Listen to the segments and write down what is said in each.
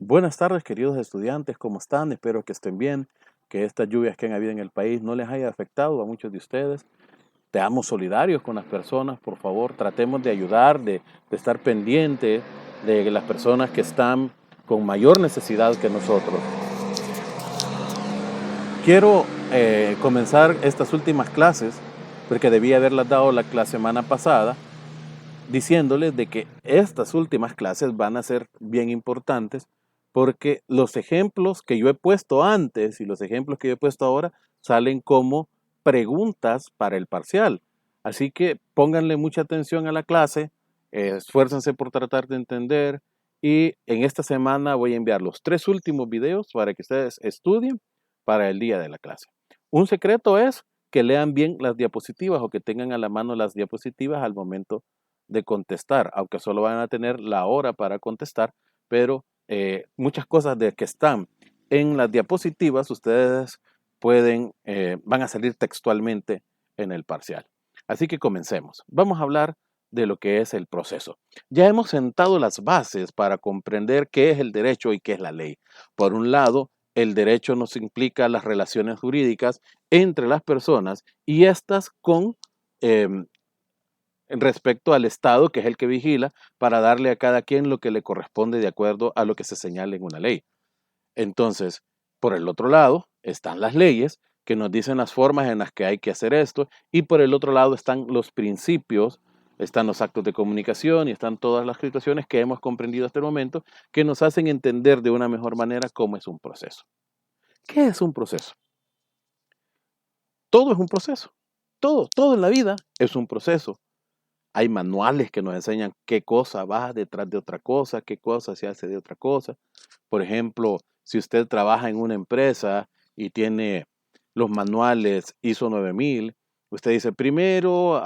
Buenas tardes, queridos estudiantes, ¿cómo están? Espero que estén bien, que estas lluvias que han habido en el país no les haya afectado a muchos de ustedes. Seamos solidarios con las personas, por favor, tratemos de ayudar, de estar pendiente de las personas que están con mayor necesidad que nosotros. Quiero comenzar estas últimas clases, porque debía haberlas dado la semana pasada, diciéndoles de que estas últimas clases van a ser bien importantes porque los ejemplos que yo he puesto antes y los ejemplos que yo he puesto ahora salen como preguntas para el parcial. Así que pónganle mucha atención a la clase, esfuércense por tratar de entender y en esta semana voy a enviar los 3 últimos videos para que ustedes estudien para el día de la clase. Un secreto es que lean bien las diapositivas o que tengan a la mano las diapositivas al momento de contestar, aunque solo van a tener la hora para contestar, pero muchas cosas de que están en las diapositivas ustedes van a salir textualmente en el parcial. Así que comencemos. Vamos a hablar de lo que es el proceso. Ya hemos sentado las bases para comprender qué es el derecho y qué es la ley. Por un lado, el derecho nos implica las relaciones jurídicas entre las personas y estas con respecto al Estado, que es el que vigila, para darle a cada quien lo que le corresponde de acuerdo a lo que se señala en una ley. Entonces, por el otro lado, están las leyes que nos dicen las formas en las que hay que hacer esto, y por el otro lado están los principios, están los actos de comunicación y están todas las situaciones que hemos comprendido hasta el momento que nos hacen entender de una mejor manera cómo es un proceso. ¿Qué es un proceso? Todo es un proceso. Todo en la vida es un proceso. Hay manuales que nos enseñan qué cosa va detrás de otra cosa, qué cosa se hace de otra cosa. Por ejemplo, si usted trabaja en una empresa y tiene los manuales ISO 9000, usted dice, primero,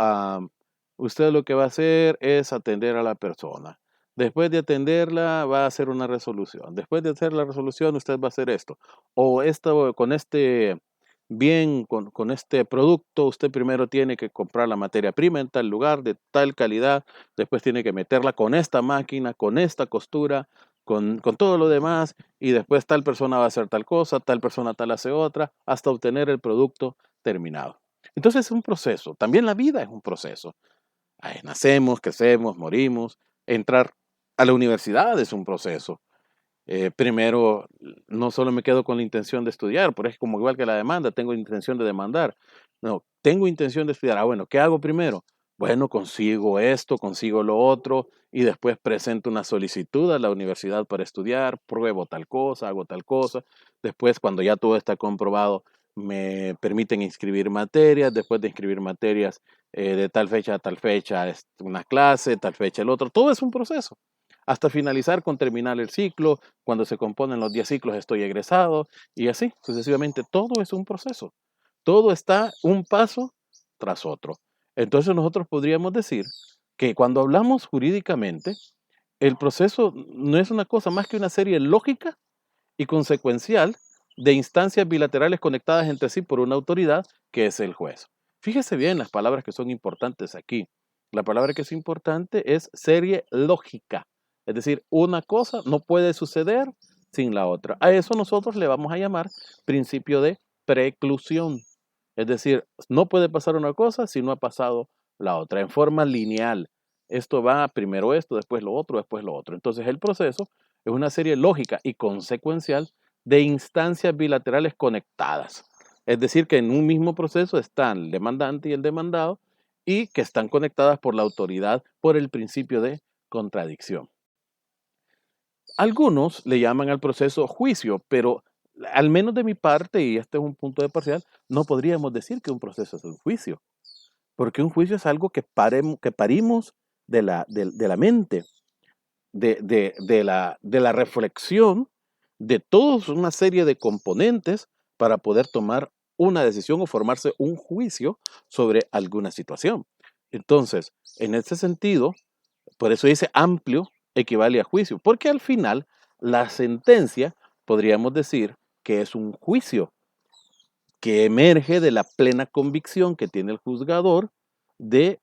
usted lo que va a hacer es atender a la persona. Después de atenderla, va a hacer una resolución. Después de hacer la resolución, usted va a hacer esto. O esto, con este bien, con este producto, usted primero tiene que comprar la materia prima en tal lugar, de tal calidad, después tiene que meterla con esta máquina, con esta costura, con todo lo demás, y después tal persona va a hacer tal cosa, tal persona tal hace otra, hasta obtener el producto terminado. Entonces es un proceso, también la vida es un proceso. Ay, nacemos, crecemos, morimos, entrar a la universidad es un proceso. Primero, no solo me quedo con la intención de estudiar, pero es como igual que la demanda, tengo intención de demandar. No, tengo intención de estudiar. Bueno, ¿qué hago primero? Bueno, consigo esto, consigo lo otro y después presento una solicitud a la universidad para estudiar, pruebo tal cosa, hago tal cosa. Después, cuando ya todo está comprobado, me permiten inscribir materias. Después de inscribir materias, de tal fecha a tal fecha, es una clase, tal fecha el otro. Todo es un proceso hasta finalizar con terminar el ciclo. Cuando se componen los 10 ciclos estoy egresado y así sucesivamente. Todo es un proceso. Todo está un paso tras otro. Entonces nosotros podríamos decir que cuando hablamos jurídicamente, el proceso no es una cosa más que una serie lógica y consecuencial de instancias bilaterales conectadas entre sí por una autoridad que es el juez. Fíjese bien las palabras que son importantes aquí. La palabra que es importante es serie lógica. Es decir, una cosa no puede suceder sin la otra. A eso nosotros le vamos a llamar principio de preclusión. Es decir, no puede pasar una cosa si no ha pasado la otra, en forma lineal. Esto va primero esto, después lo otro, después lo otro. Entonces el proceso es una serie lógica y consecuencial de instancias bilaterales conectadas. Es decir, que en un mismo proceso están el demandante y el demandado y que están conectadas por la autoridad por el principio de contradicción. Algunos le llaman al proceso juicio, pero al menos de mi parte, y este es un punto de parcial, no podríamos decir que un proceso es un juicio, porque un juicio es algo que parimos de la mente, de la reflexión de toda una serie de componentes para poder tomar una decisión o formarse un juicio sobre alguna situación. Entonces, en ese sentido, por eso dice amplio equivale a juicio, porque al final la sentencia podríamos decir que es un juicio que emerge de la plena convicción que tiene el juzgador de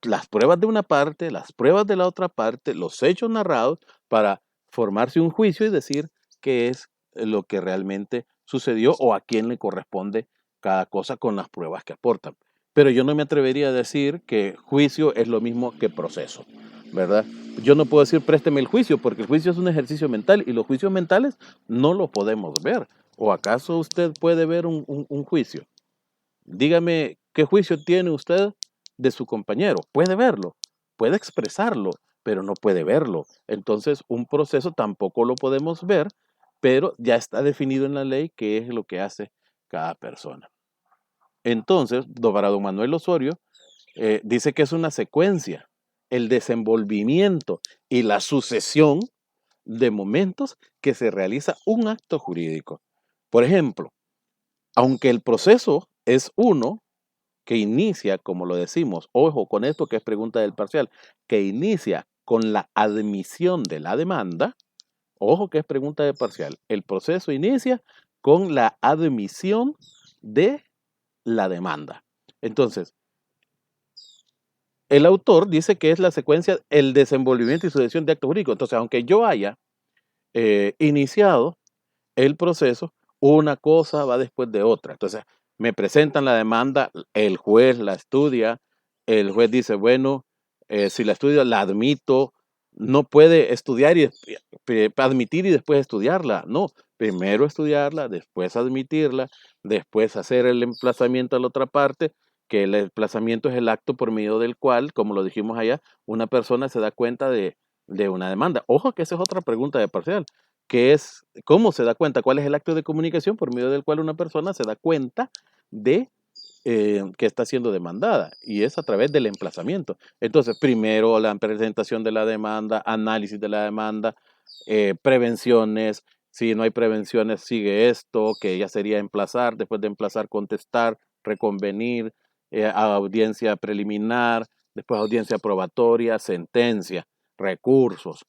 las pruebas de una parte, las pruebas de la otra parte, los hechos narrados para formarse un juicio y decir qué es lo que realmente sucedió o a quién le corresponde cada cosa con las pruebas que aportan. Pero yo no me atrevería a decir que juicio es lo mismo que proceso, ¿verdad? Yo no puedo decir présteme el juicio porque el juicio es un ejercicio mental y los juicios mentales no lo podemos ver. ¿O acaso usted puede ver un juicio? Dígame, ¿qué juicio tiene usted de su compañero? Puede verlo, puede expresarlo, pero no puede verlo. Entonces, un proceso tampoco lo podemos ver, pero ya está definido en la ley qué es lo que hace cada persona. Entonces, para don Manuel Osorio, dice que es una secuencia, el desenvolvimiento y la sucesión de momentos que se realiza un acto jurídico. Por ejemplo, aunque el proceso es uno, que inicia, como lo decimos, ojo con esto que es pregunta del parcial, que inicia con la admisión de la demanda, ojo que es pregunta de parcial, el proceso inicia con la admisión de la demanda. Entonces, el autor dice que es la secuencia, el desenvolvimiento y sucesión de actos jurídicos. Entonces, aunque yo haya iniciado el proceso, una cosa va después de otra. Entonces, me presentan la demanda, el juez la estudia, el juez dice, bueno, si la estudio, la admito, no puede estudiar y admitir y después estudiarla. No, primero estudiarla, después admitirla, después hacer el emplazamiento a la otra parte, que el emplazamiento es el acto por medio del cual, como lo dijimos allá, una persona se da cuenta de una demanda. Ojo que esa es otra pregunta de parcial, que es cómo se da cuenta, cuál es el acto de comunicación por medio del cual una persona se da cuenta de que está siendo demandada, y es a través del emplazamiento. Entonces, primero la presentación de la demanda, análisis de la demanda, prevenciones, si no hay prevenciones sigue esto, que ya sería emplazar, después de emplazar contestar, reconvenir, audiencia preliminar, después audiencia probatoria, sentencia, recursos.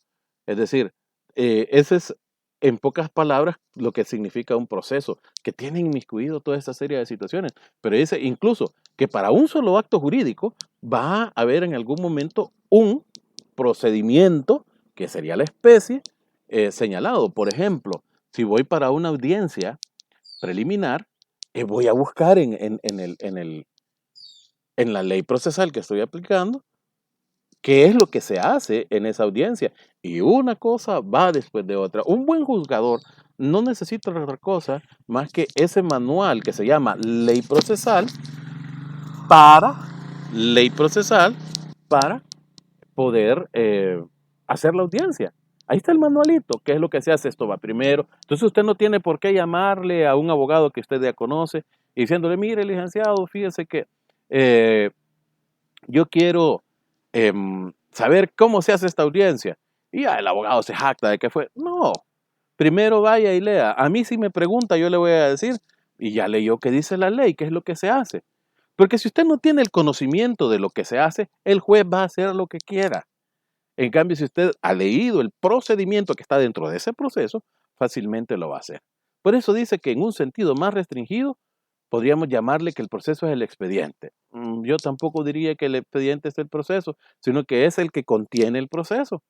Es decir, ese es en pocas palabras lo que significa un proceso, que tiene inmiscuido toda esa serie de situaciones. Pero dice incluso que para un solo acto jurídico va a haber en algún momento un procedimiento, que sería la especie, señalado. Por ejemplo, si voy para una audiencia preliminar, voy a buscar en la ley procesal que estoy aplicando qué es lo que se hace en esa audiencia. Y una cosa va después de otra. Un buen juzgador no necesita otra cosa más que ese manual que se llama ley para, ley procesal para poder hacer la audiencia. Ahí está el manualito, qué es lo que se hace, esto va primero. Entonces usted no tiene por qué llamarle a un abogado que usted ya conoce y diciéndole, mire, licenciado, fíjese que yo quiero saber cómo se hace esta audiencia. Y ya el abogado se jacta de que fue. No, primero vaya y lea. A mí si me pregunta, yo le voy a decir, y ya leyó qué dice la ley, qué es lo que se hace. Porque si usted no tiene el conocimiento de lo que se hace, el juez va a hacer lo que quiera. En cambio, si usted ha leído el procedimiento que está dentro de ese proceso, fácilmente lo va a hacer. Por eso dice que en un sentido más restringido, podríamos llamarle que el proceso es el expediente. Yo tampoco diría que el expediente es el proceso, sino que es el que contiene el proceso.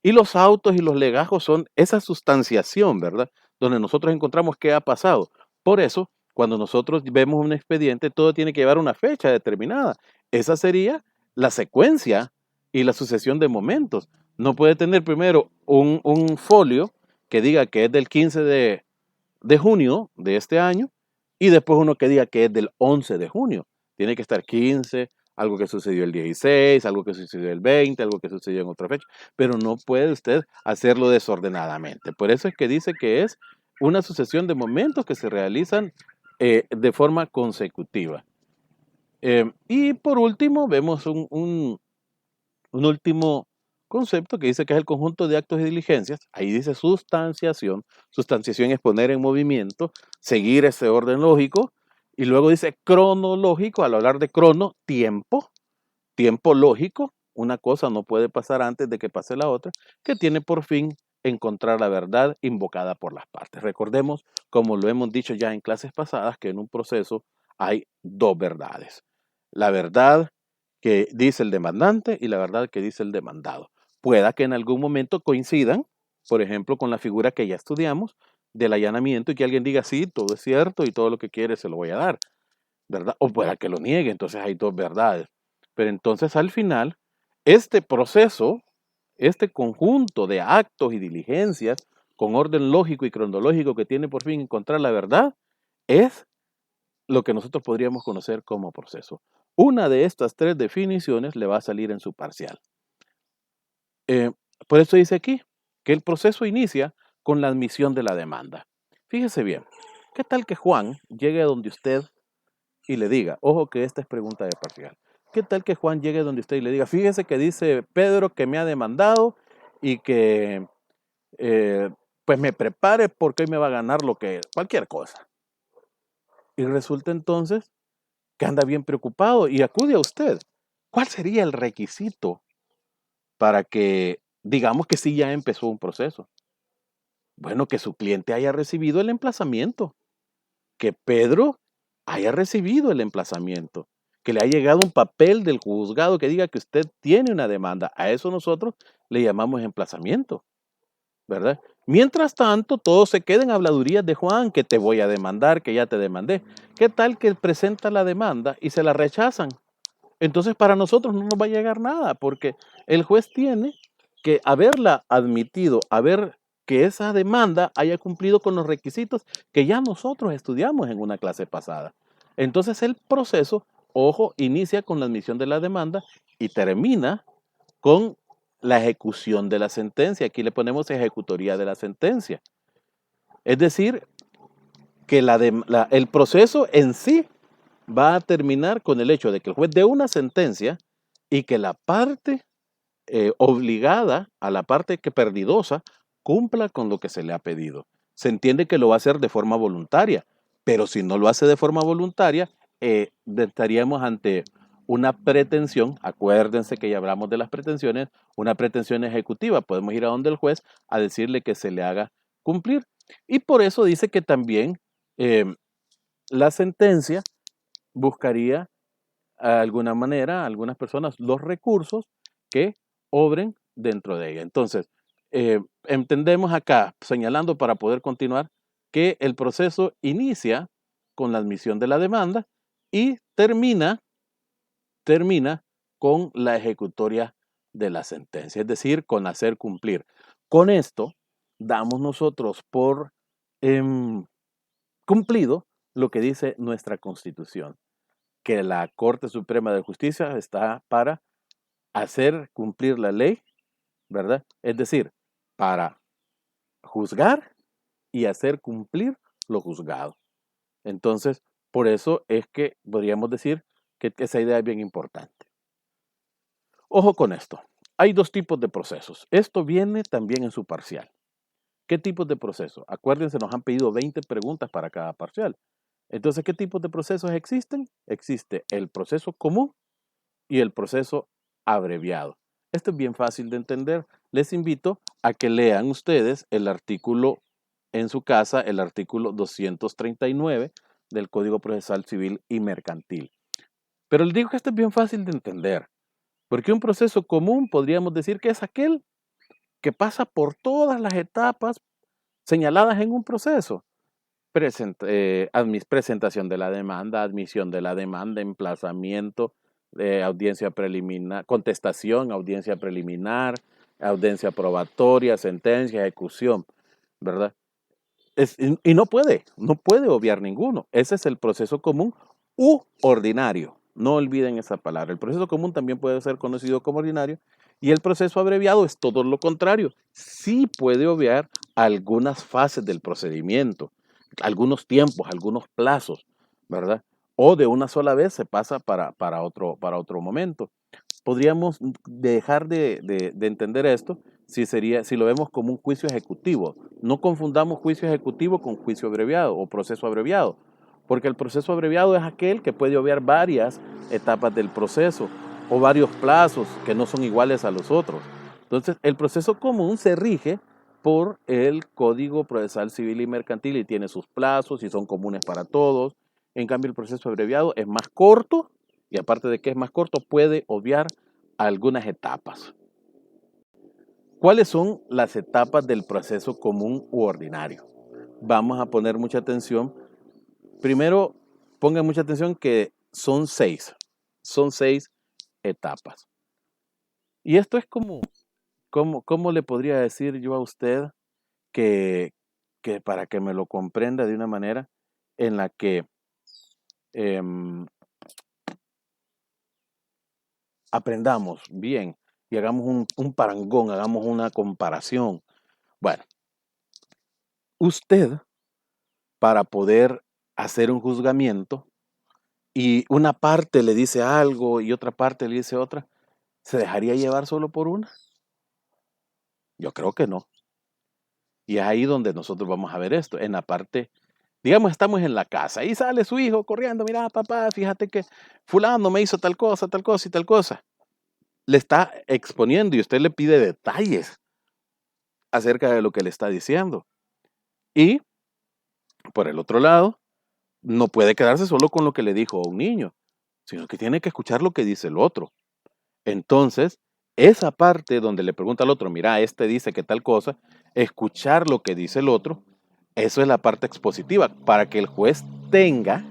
Y los autos y los legajos son esa sustanciación, ¿verdad? Donde nosotros encontramos qué ha pasado. Por eso, cuando nosotros vemos un expediente, todo tiene que llevar una fecha determinada. Esa sería la secuencia y la sucesión de momentos. No puede tener primero un folio que diga que es del 15 de junio de este año y después uno que diga que es del 11 de junio. Tiene que estar 15, algo que sucedió el 16, algo que sucedió el 20, algo que sucedió en otra fecha, pero no puede usted hacerlo desordenadamente. Por eso es que dice que es una sucesión de momentos que se realizan de forma consecutiva. Y por último, vemos un último concepto que dice que es el conjunto de actos y diligencias. Ahí dice sustanciación. Sustanciación es poner en movimiento, seguir ese orden lógico. Y luego dice cronológico, al hablar de crono, tiempo, tiempo lógico. Una cosa no puede pasar antes de que pase la otra, que tiene por fin encontrar la verdad invocada por las partes. Recordemos, como lo hemos dicho ya en clases pasadas, que en un proceso hay dos verdades. La verdad que dice el demandante y la verdad que dice el demandado. Pueda que en algún momento coincidan, por ejemplo, con la figura que ya estudiamos del allanamiento y que alguien diga, sí, todo es cierto y todo lo que quiere se lo voy a dar, ¿verdad? O pueda que lo niegue, entonces hay dos verdades. Pero entonces al final, este proceso, este conjunto de actos y diligencias con orden lógico y cronológico que tiene por fin encontrar la verdad, es lo que nosotros podríamos conocer como proceso. Una de estas tres definiciones le va a salir en su parcial. Eh, por eso dice aquí que el proceso inicia con la admisión de la demanda. Fíjese bien, ¿qué tal que Juan llegue a donde usted y le diga, ojo que esta es pregunta de parcial, ¿qué tal que Juan llegue donde usted y le diga, fíjese que dice Pedro que me ha demandado y que eh, pues me prepare porque hoy me va a ganar cualquier cosa? Y resulta entonces que anda bien preocupado y acude a usted. ¿Cuál sería el requisito para que digamos que sí ya empezó un proceso? Bueno, que su cliente haya recibido el emplazamiento, que Pedro haya recibido el emplazamiento, que le ha llegado un papel del juzgado que diga que usted tiene una demanda. A eso nosotros le llamamos emplazamiento, ¿verdad? Mientras tanto, todos se queden habladurías de Juan, que te voy a demandar, que ya te demandé. ¿Qué tal que presenta la demanda y se la rechazan? Entonces para nosotros no nos va a llegar nada, porque el juez tiene que haberla admitido, haber que esa demanda haya cumplido con los requisitos que ya nosotros estudiamos en una clase pasada. Entonces el proceso, ojo, inicia con la admisión de la demanda y termina con la ejecución de la sentencia. Aquí le ponemos ejecutoría de la sentencia. Es decir, que el proceso en sí va a terminar con el hecho de que el juez dé una sentencia y que la parte obligada, a la parte que perdidosa, cumpla con lo que se le ha pedido. Se entiende que lo va a hacer de forma voluntaria, pero si no lo hace de forma voluntaria, estaríamos ante una pretensión, acuérdense que ya hablamos de las pretensiones, una pretensión ejecutiva. Podemos ir a donde el juez a decirle que se le haga cumplir. Y por eso dice que también la sentencia buscaría de alguna manera, algunas personas, los recursos que obren dentro de ella. Entonces, entendemos acá, señalando para poder continuar, que el proceso inicia con la admisión de la demanda y termina con la ejecutoria de la sentencia, es decir, con hacer cumplir. Con esto, damos nosotros por cumplido lo que dice nuestra Constitución, que la Corte Suprema de Justicia está para hacer cumplir la ley, ¿verdad? Es decir, para juzgar y hacer cumplir lo juzgado. Entonces, por eso es que podríamos decir que esa idea es bien importante. Ojo con esto. Hay dos tipos de procesos. Esto viene también en su parcial. ¿Qué tipos de procesos? Acuérdense, nos han pedido 20 preguntas para cada parcial. Entonces, ¿qué tipos de procesos existen? Existe el proceso común y el proceso abreviado. Esto es bien fácil de entender. Les invito a que lean ustedes el artículo en su casa, el artículo 239 del Código Procesal Civil y Mercantil. Pero les digo que esto es bien fácil de entender, porque un proceso común podríamos decir que es aquel que pasa por todas las etapas señaladas en un proceso. Presentación de la demanda, admisión de la demanda, emplazamiento, audiencia preliminar, contestación, audiencia preliminar, audiencia probatoria, sentencia, ejecución, ¿verdad? Y no puede obviar ninguno. Ese es el proceso común u ordinario. No olviden esa palabra. El proceso común también puede ser conocido como ordinario y el proceso abreviado es todo lo contrario. Sí puede obviar algunas fases del procedimiento, algunos tiempos, algunos plazos, ¿verdad? O de una sola vez se pasa para otro momento. Podríamos dejar de entender esto si lo vemos como un juicio ejecutivo. No confundamos juicio ejecutivo con juicio abreviado o proceso abreviado, porque el proceso abreviado es aquel que puede obviar varias etapas del proceso o varios plazos que no son iguales a los otros. Entonces, el proceso común se rige por el Código Procesal Civil y Mercantil y tiene sus plazos y son comunes para todos. En cambio, el proceso abreviado es más corto y aparte de que es más corto, puede obviar algunas etapas. ¿Cuáles son las etapas del proceso común u ordinario? Vamos a poner mucha atención. Primero, pongan mucha atención que son 6. Son 6 etapas. Y esto es ¿cómo le podría decir yo a usted que, que para que me lo comprenda de una manera en la que em, aprendamos bien y hagamos un parangón, hagamos una comparación? Bueno, usted, para poder hacer un juzgamiento y una parte le dice algo y otra parte le dice otra, ¿se dejaría llevar solo por una? Yo creo que no. Y es ahí donde nosotros vamos a ver esto, en la parte, digamos, estamos en la casa y sale su hijo corriendo, mira, papá, fíjate que fulano me hizo tal cosa y tal cosa. Le está exponiendo y usted le pide detalles acerca de lo que le está diciendo. Y, por el otro lado, no puede quedarse solo con lo que le dijo a un niño, sino que tiene que escuchar lo que dice el otro. Entonces, esa parte donde le pregunta al otro, mira, este dice que tal cosa, escuchar lo que dice el otro, eso es la parte expositiva, para que el juez tenga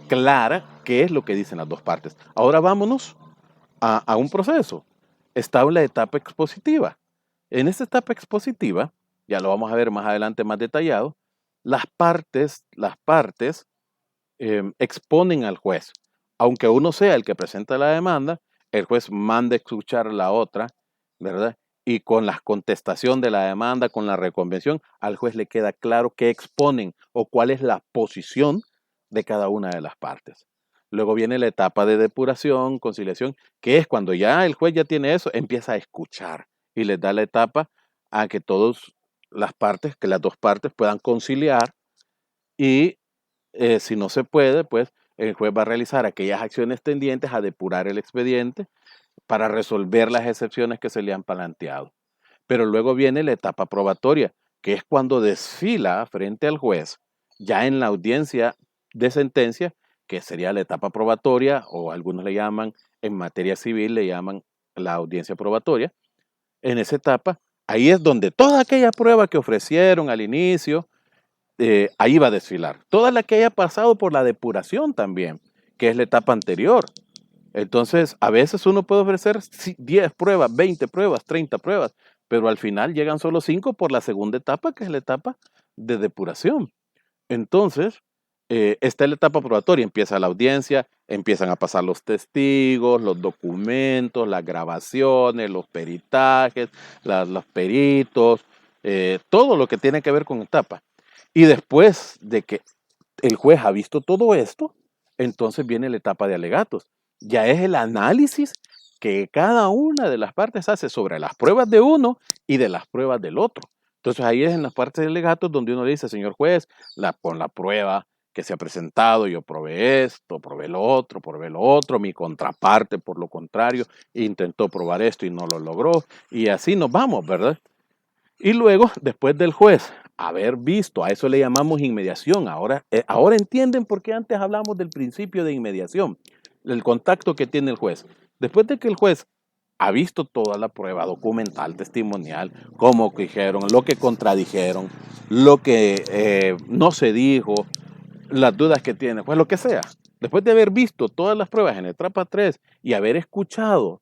clara qué es lo que dicen las dos partes. Ahora vámonos a un proceso. Está la etapa expositiva. En esta etapa expositiva, ya lo vamos a ver más adelante más detallado, las partes exponen al juez. Aunque uno sea el que presenta la demanda, el juez manda a escuchar a la otra, ¿verdad? Y con la contestación de la demanda, con la reconvención, al juez le queda claro qué exponen o cuál es la posición de cada una de las partes. Luego viene la etapa de depuración, conciliación, que es cuando ya el juez ya tiene eso, empieza a escuchar y les da la etapa a que que las dos partes puedan conciliar y si no se puede, pues el juez va a realizar aquellas acciones tendientes a depurar el expediente para resolver las excepciones que se le han planteado. Pero luego viene la etapa probatoria, que es cuando desfila frente al juez, ya en la audiencia de sentencia, que sería la etapa probatoria, o algunos le llaman, en materia civil, le llaman la audiencia probatoria. En esa etapa, ahí es donde toda aquella prueba que ofrecieron al inicio, ahí va a desfilar. Toda la que haya pasado por la depuración también, que es la etapa anterior. Entonces, a veces uno puede ofrecer 10 pruebas, 20 pruebas, 30 pruebas, pero al final llegan solo 5 por la segunda etapa, que es la etapa de depuración. Entonces, está la etapa probatoria, empieza la audiencia, empiezan a pasar los testigos, los documentos, las grabaciones, los peritajes, los peritos, todo lo que tiene que ver con etapa. Y después de que el juez ha visto todo esto, entonces viene la etapa de alegatos. Ya es el análisis que cada una de las partes hace sobre las pruebas de uno y de las pruebas del otro. Entonces ahí es en las partes de alegatos donde uno dice, señor juez, con la prueba que se ha presentado, yo probé esto, probé lo otro, mi contraparte, por lo contrario, intentó probar esto y no lo logró, y así nos vamos, ¿verdad? Y luego, después del juez haber visto, a eso le llamamos inmediación. Ahora entienden por qué antes hablamos del principio de inmediación, el contacto que tiene el juez. Después de que el juez ha visto toda la prueba documental, testimonial, cómo dijeron, lo que contradijeron, lo que no se dijo, las dudas que tiene, pues lo que sea. Después de haber visto todas las pruebas en etapa 3 y haber escuchado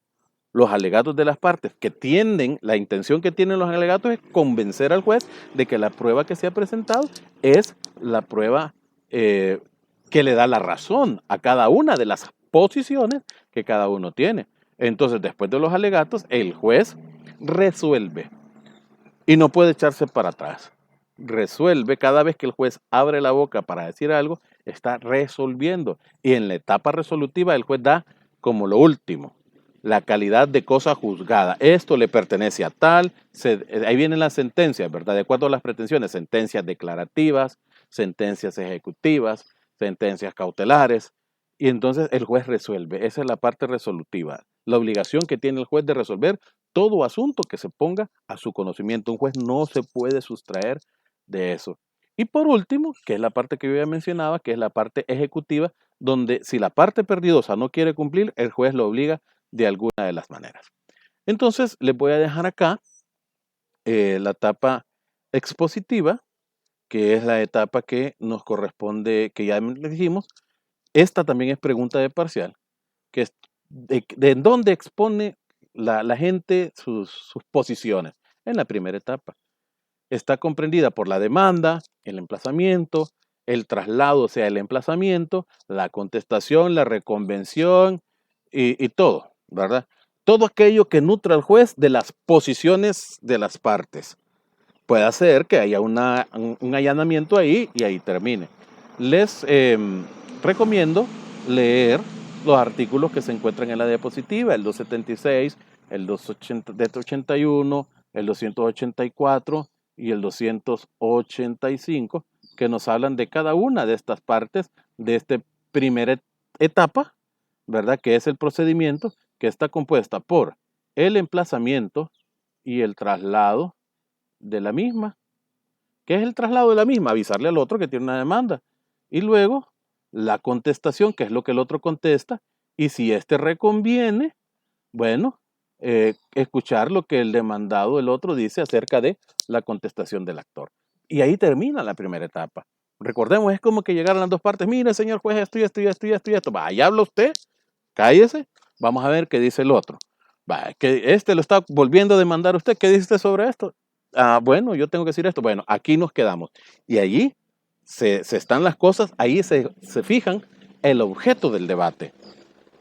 los alegatos de las partes que la intención que tienen los alegatos es convencer al juez de que la prueba que se ha presentado es la prueba que le da la razón a cada una de las posiciones que cada uno tiene. Entonces, después de los alegatos, el juez resuelve y no puede echarse para atrás. Resuelve cada vez que el juez abre la boca para decir algo, está resolviendo. Y en la etapa resolutiva, el juez da como lo último la calidad de cosa juzgada. Esto le pertenece a tal, ahí vienen las sentencias, ¿verdad? De acuerdo a las pretensiones, sentencias declarativas, sentencias ejecutivas, sentencias cautelares, y entonces el juez resuelve. Esa es la parte resolutiva, la obligación que tiene el juez de resolver todo asunto que se ponga a su conocimiento. Un juez no se puede sustraer de eso. Y por último, que es la parte que yo ya mencionaba, que es la parte ejecutiva, donde si la parte perdidosa no quiere cumplir, el juez lo obliga de alguna de las maneras. Entonces, les voy a dejar acá la etapa expositiva, que es la etapa que nos corresponde, que ya les dijimos. Esta también es pregunta de parcial, que es de dónde expone la gente sus posiciones en la primera etapa. Está comprendida por la demanda, el emplazamiento, el traslado, o sea, el emplazamiento, la contestación, la reconvención y todo, ¿verdad? Todo aquello que nutra al juez de las posiciones de las partes. Puede ser que haya un allanamiento ahí y ahí termine. Les recomiendo leer los artículos que se encuentran en la diapositiva, el 276, el 281, el 284 y el 285, que nos hablan de cada una de estas partes de esta primera etapa, ¿verdad? Que es el procedimiento que está compuesta por el emplazamiento y el traslado de la misma. ¿Qué es el traslado de la misma? Avisarle al otro que tiene una demanda. Y luego la contestación, que es lo que el otro contesta. Y si éste reconviene, bueno, escuchar lo que el demandado, el otro, dice acerca de la contestación del actor. Y ahí termina la primera etapa. Recordemos, es como que llegaran las dos partes. Mire, señor juez, esto. Vaya, habla usted, cállese. Vamos a ver qué dice el otro. Va, que este lo está volviendo a demandar usted. ¿Qué dice usted sobre esto? Bueno, yo tengo que decir esto. Bueno, aquí nos quedamos. Y allí se están las cosas, ahí se fijan el objeto del debate.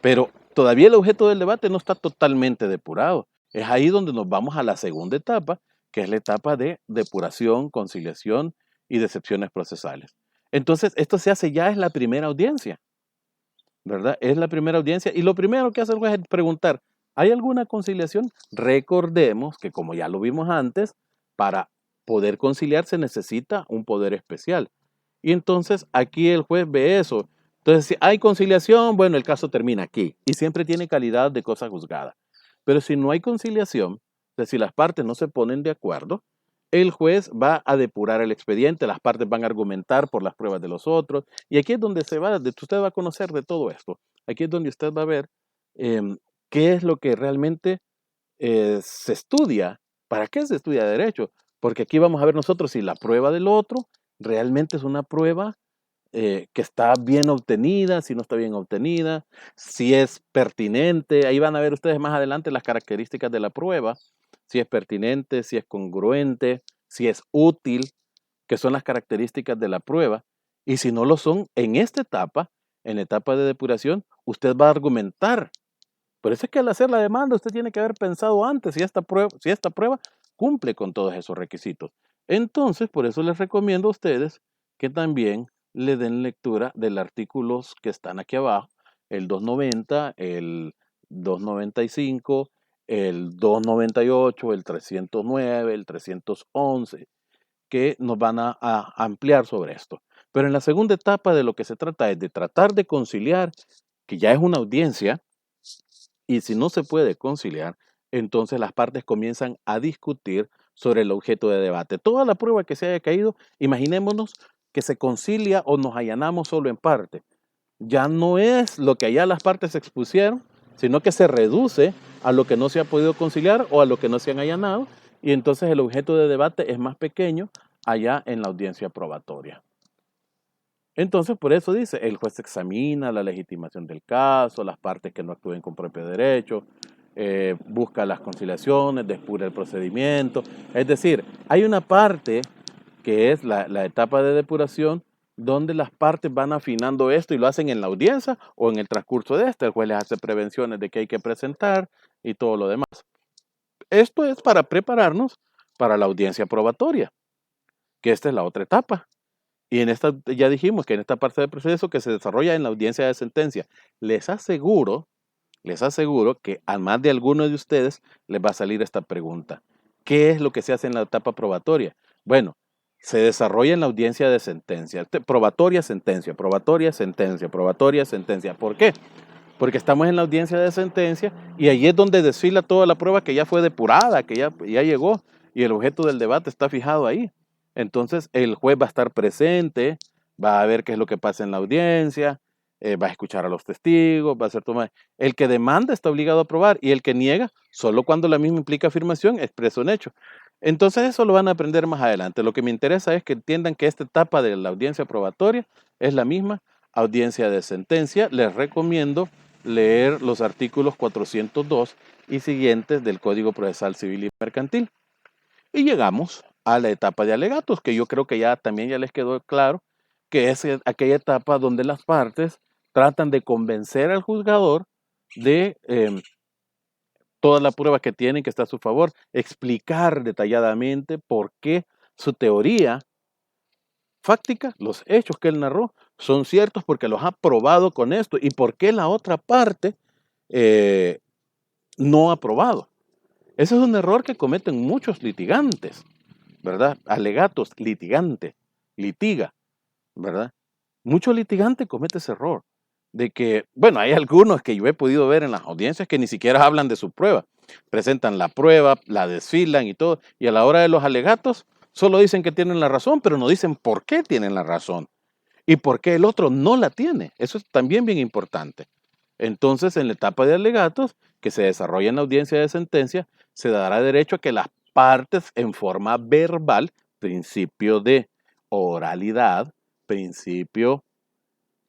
Pero todavía el objeto del debate no está totalmente depurado. Es ahí donde nos vamos a la segunda etapa, que es la etapa de depuración, conciliación y decepciones procesales. Entonces, esto se hace ya en la primera audiencia, ¿verdad? Es la primera audiencia y lo primero que hace el juez es preguntar, ¿hay alguna conciliación? Recordemos que como ya lo vimos antes, para poder conciliar se necesita un poder especial. Y entonces aquí el juez ve eso. Entonces, si hay conciliación, bueno, el caso termina aquí y siempre tiene calidad de cosa juzgada. Pero si no hay conciliación, es decir, si las partes no se ponen de acuerdo, el juez va a depurar el expediente, las partes van a argumentar por las pruebas de los otros, y aquí es donde usted va a conocer de todo esto. Aquí es donde usted va a ver qué es lo que realmente se estudia. ¿Para qué se estudia derecho? Porque aquí vamos a ver nosotros si la prueba del otro realmente es una prueba que está bien obtenida, si no está bien obtenida, si es pertinente. Ahí van a ver ustedes más adelante las características de la prueba, si es pertinente, si es congruente, si es útil, que son las características de la prueba. Y si no lo son, en esta etapa, en la etapa de depuración, usted va a argumentar. Por eso es que al hacer la demanda usted tiene que haber pensado antes si esta prueba cumple con todos esos requisitos. Entonces, por eso les recomiendo a ustedes que también le den lectura de los artículos que están aquí abajo, el 290, el 295, el 298, el 309, el 311, que nos van a ampliar sobre esto. Pero en la segunda etapa de lo que se trata es de tratar de conciliar, que ya es una audiencia, y si no se puede conciliar, entonces las partes comienzan a discutir sobre el objeto de debate. Toda la prueba que se haya caído, imaginémonos que se concilia o nos allanamos solo en parte. Ya no es lo que allá las partes expusieron, sino que se reduce a lo que no se ha podido conciliar o a lo que no se han allanado, y entonces el objeto de debate es más pequeño allá en la audiencia probatoria. Entonces, por eso dice, el juez examina la legitimación del caso, las partes que no actúen con propio derecho, busca las conciliaciones, depura el procedimiento. Es decir, hay una parte que es la etapa de depuración donde las partes van afinando esto y lo hacen en la audiencia o en el transcurso de esta. El juez les hace prevenciones de que hay que presentar y todo lo demás. Esto es para prepararnos para la audiencia probatoria, que esta es la otra etapa. Y en esta, ya dijimos que en esta parte del proceso que se desarrolla en la audiencia de sentencia, les aseguro que a más de alguno de ustedes les va a salir esta pregunta. ¿Qué es lo que se hace en la etapa probatoria? Bueno, se desarrolla en la audiencia de sentencia. Probatoria, sentencia, probatoria, sentencia, probatoria, sentencia. ¿Por qué? Porque estamos en la audiencia de sentencia y allí es donde desfila toda la prueba que ya fue depurada, que ya llegó y el objeto del debate está fijado ahí. Entonces el juez va a estar presente, va a ver qué es lo que pasa en la audiencia, va a escuchar a los testigos, va a hacer toma. El que demanda está obligado a probar y el que niega, solo cuando la misma implica afirmación, expresa un hecho. Entonces eso lo van a aprender más adelante. Lo que me interesa es que entiendan que esta etapa de la audiencia probatoria es la misma audiencia de sentencia. Les recomiendo leer los artículos 402 y siguientes del Código Procesal Civil y Mercantil. Y llegamos a la etapa de alegatos, que yo creo que ya también ya les quedó claro, que es aquella etapa donde las partes tratan de convencer al juzgador de toda la prueba que tienen que está a su favor, explicar detalladamente por qué su teoría fáctica, los hechos que él narró, son ciertos porque los ha probado con esto y por qué la otra parte eh, no ha probado. Ese es un error que cometen muchos litigantes, ¿verdad? Alegatos, litigante, litiga, ¿verdad? Mucho litigante comete ese error de que, bueno, hay algunos que yo he podido ver en las audiencias que ni siquiera hablan de su prueba. Presentan la prueba, la desfilan y todo, y a la hora de los alegatos solo dicen que tienen la razón, pero no dicen por qué tienen la razón y por qué el otro no la tiene. Eso es también bien importante. Entonces, en la etapa de alegatos, que se desarrolla en la audiencia de sentencia, se dará derecho a que las partes en forma verbal, principio de oralidad, principio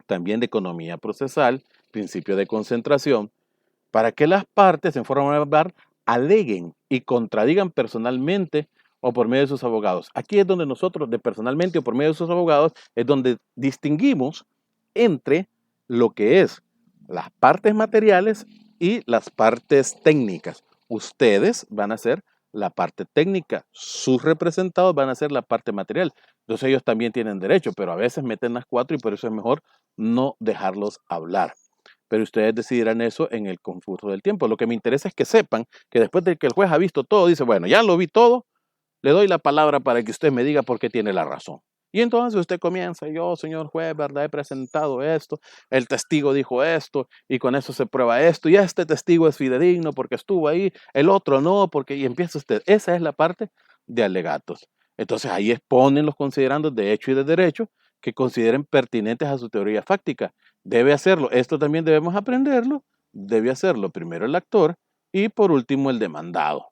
también de economía procesal, principio de concentración, para que las partes en forma verbal aleguen y contradigan personalmente o por medio de sus abogados. Aquí es donde nosotros, de personalmente o por medio de sus abogados, es donde distinguimos entre lo que es las partes materiales y las partes técnicas. Ustedes van a ser la parte técnica, sus representados van a ser la parte material. Entonces ellos también tienen derecho, pero a veces meten las cuatro y por eso es mejor no dejarlos hablar. Pero ustedes decidirán eso en el concurso del tiempo. Lo que me interesa es que sepan que después de que el juez ha visto todo, dice, bueno, ya lo vi todo, le doy la palabra para que usted me diga por qué tiene la razón. Y entonces usted comienza, yo, señor juez, ¿verdad? He presentado esto, el testigo dijo esto, y con eso se prueba esto, y este testigo es fidedigno porque estuvo ahí, el otro no, porque, y empieza usted. Esa es la parte de alegatos. Entonces ahí exponen los considerandos de hecho y de derecho que consideren pertinentes a su teoría fáctica. Debe hacerlo, esto también debemos aprenderlo, debe hacerlo primero el actor y por último el demandado,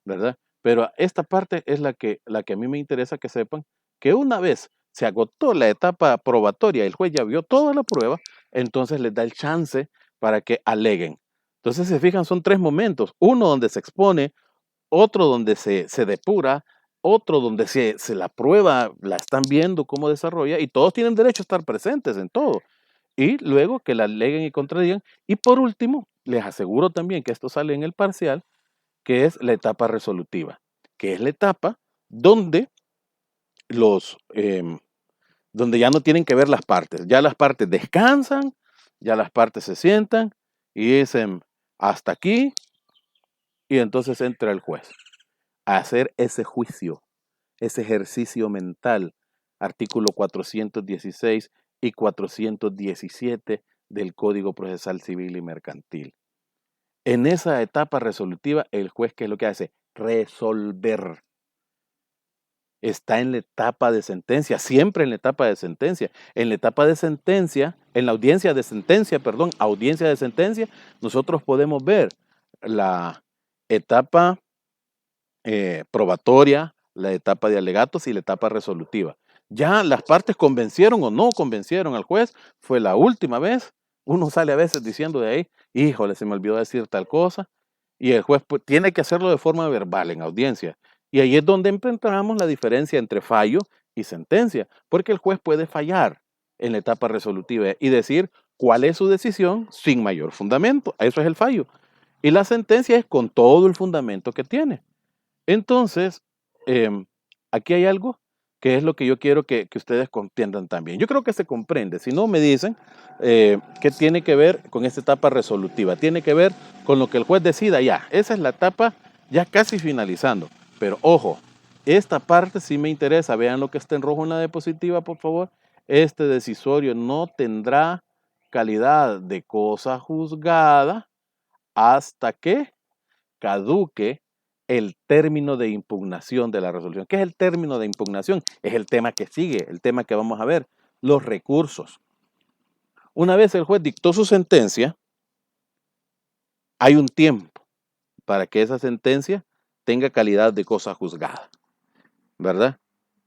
¿verdad? Pero esta parte es la que a mí me interesa que sepan que una vez se agotó la etapa probatoria, el juez ya vio toda la prueba, entonces les da el chance para que aleguen. Entonces, se fijan, son tres momentos. Uno donde se expone, otro donde se depura, otro donde se la prueba, la están viendo cómo desarrolla y todos tienen derecho a estar presentes en todo. Y luego que la aleguen y contradigan. Y por último, les aseguro también que esto sale en el parcial, que es la etapa resolutiva, que es la etapa donde donde ya no tienen que ver las partes, ya las partes descansan, ya las partes se sientan y dicen hasta aquí, y entonces entra el juez a hacer ese juicio, ese ejercicio mental, artículo 416 y 417 del Código Procesal Civil y Mercantil. En esa etapa resolutiva, el juez, ¿qué es lo que hace? Resolver. Está en la etapa de sentencia, siempre en la etapa de sentencia. En la etapa de sentencia, en la audiencia de sentencia, perdón, audiencia de sentencia, nosotros podemos ver la etapa probatoria, la etapa de alegatos y la etapa resolutiva. Ya las partes convencieron o no convencieron al juez, fue la última vez. Uno sale a veces diciendo de ahí, híjole, se me olvidó decir tal cosa, y el juez pues, tiene que hacerlo de forma verbal en audiencia. Y ahí es donde encontramos la diferencia entre fallo y sentencia, porque el juez puede fallar en la etapa resolutiva y decir cuál es su decisión sin mayor fundamento. Eso es el fallo. Y la sentencia es con todo el fundamento que tiene. Entonces, aquí hay algo que es lo que yo quiero que ustedes comprendan también. Yo creo que se comprende. Si no, me dicen qué tiene que ver con esta etapa resolutiva. Tiene que ver con lo que el juez decida ya. Esa es la etapa ya casi finalizando. Pero ojo, esta parte sí me interesa. Vean lo que está en rojo en la diapositiva, por favor. Este decisorio no tendrá calidad de cosa juzgada hasta que caduque el término de impugnación de la resolución. ¿Qué es el término de impugnación? Es el tema que sigue, el tema que vamos a ver, los recursos. Una vez el juez dictó su sentencia, hay un tiempo para que esa sentencia tenga calidad de cosa juzgada, ¿verdad?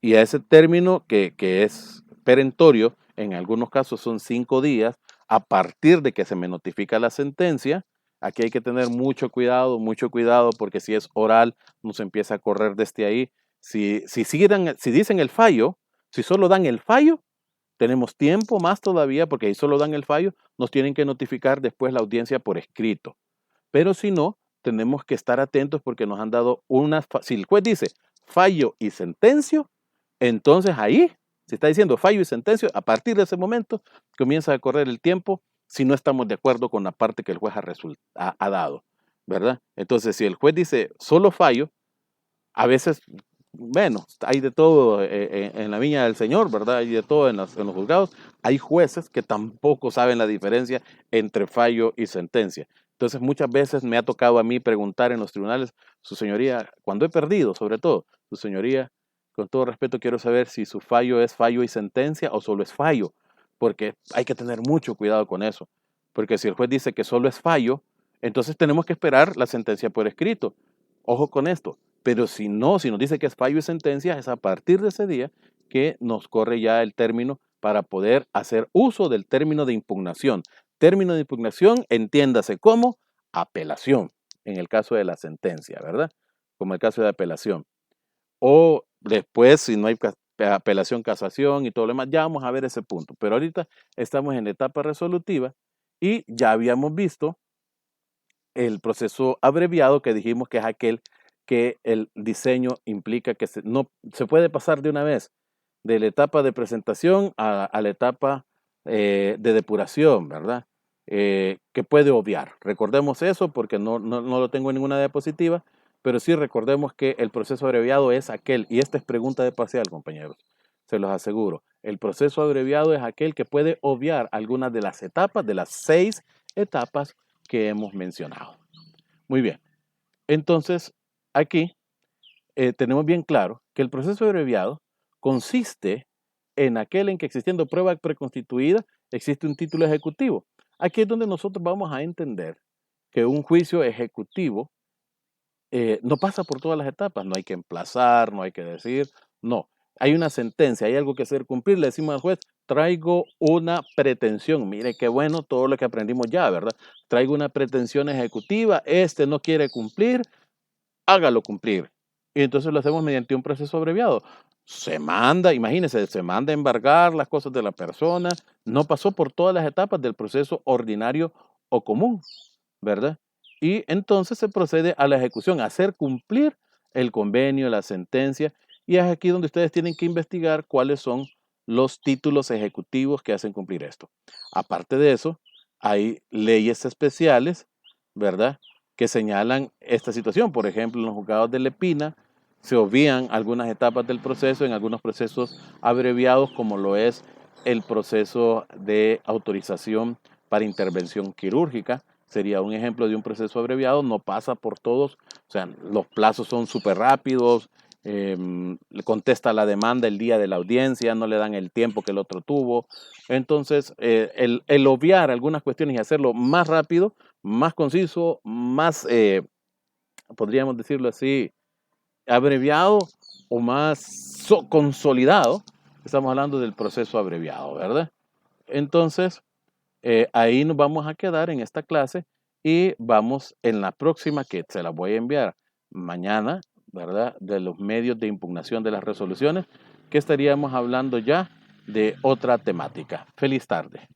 Y a ese término que es perentorio, en algunos casos son 5 días, a partir de que se me notifica la sentencia. Aquí hay que tener mucho cuidado, porque si es oral, nos empieza a correr desde ahí. Si dicen el fallo, si solo dan el fallo, tenemos tiempo más todavía, porque ahí solo dan el fallo, nos tienen que notificar después la audiencia por escrito. Pero si no, tenemos que estar atentos porque nos han dado si el juez dice fallo y sentencio, entonces ahí, si está diciendo fallo y sentencio, a partir de ese momento comienza a correr el tiempo si no estamos de acuerdo con la parte que el juez ha dado, ¿verdad? Entonces, si el juez dice solo fallo, a veces, bueno, hay de todo en la viña del Señor, ¿verdad? Hay de todo en los juzgados. Hay jueces que tampoco saben la diferencia entre fallo y sentencia. Entonces, muchas veces me ha tocado a mí preguntar en los tribunales, su señoría, cuando he perdido, sobre todo, su señoría, con todo respeto, quiero saber si su fallo es fallo y sentencia o solo es fallo, porque hay que tener mucho cuidado con eso. Porque si el juez dice que solo es fallo, entonces tenemos que esperar la sentencia por escrito. Ojo con esto. Pero si nos dice que es fallo y sentencia, es a partir de ese día que nos corre ya el término para poder hacer uso del término de impugnación. Término de impugnación, entiéndase como apelación, en el caso de la sentencia, ¿verdad? Como el caso de apelación. O después, si no hay apelación, casación y todo lo demás, ya vamos a ver ese punto. Pero ahorita estamos en la etapa resolutiva y ya habíamos visto el proceso abreviado, que dijimos que es aquel que el diseño implica que no se puede pasar de una vez de la etapa de presentación a la etapa de depuración, ¿verdad? Que puede obviar. Recordemos eso porque no lo tengo en ninguna diapositiva, pero sí recordemos que el proceso abreviado es aquel, y esta es pregunta de parcial, compañeros, se los aseguro. El proceso abreviado es aquel que puede obviar algunas de las etapas, de las 6 etapas que hemos mencionado. Muy bien. Entonces, aquí tenemos bien claro que el proceso abreviado consiste en aquel en que, existiendo prueba preconstituida, existe un título ejecutivo. Aquí es donde nosotros vamos a entender que un juicio ejecutivo no pasa por todas las etapas. No hay que emplazar, no hay que decir, no. Hay una sentencia, hay algo que hacer cumplir. Le decimos al juez, traigo una pretensión. Mire qué bueno todo lo que aprendimos ya, ¿verdad? Traigo una pretensión ejecutiva, este no quiere cumplir, hágalo cumplir. Y entonces lo hacemos mediante un proceso abreviado. Se manda, imagínense, se manda a embargar las cosas de la persona, no pasó por todas las etapas del proceso ordinario o común, ¿verdad? Y entonces se procede a la ejecución, a hacer cumplir el convenio, la sentencia, y es aquí donde ustedes tienen que investigar cuáles son los títulos ejecutivos que hacen cumplir esto. Aparte de eso, hay leyes especiales, ¿verdad?, que señalan esta situación. Por ejemplo, en los juzgados de Lepina se obvían algunas etapas del proceso en algunos procesos abreviados, como lo es el proceso de autorización para intervención quirúrgica. Sería un ejemplo de un proceso abreviado, no pasa por todos, o sea, los plazos son súper rápidos, le contesta la demanda el día de la audiencia, no le dan el tiempo que el otro tuvo. Entonces, el obviar algunas cuestiones y hacerlo más rápido, más conciso, más, podríamos decirlo así, abreviado o más consolidado, estamos hablando del proceso abreviado, ¿verdad? Entonces, ahí nos vamos a quedar en esta clase y vamos en la próxima, que se la voy a enviar mañana, ¿verdad?, de los medios de impugnación de las resoluciones, que estaríamos hablando ya de otra temática. Feliz tarde.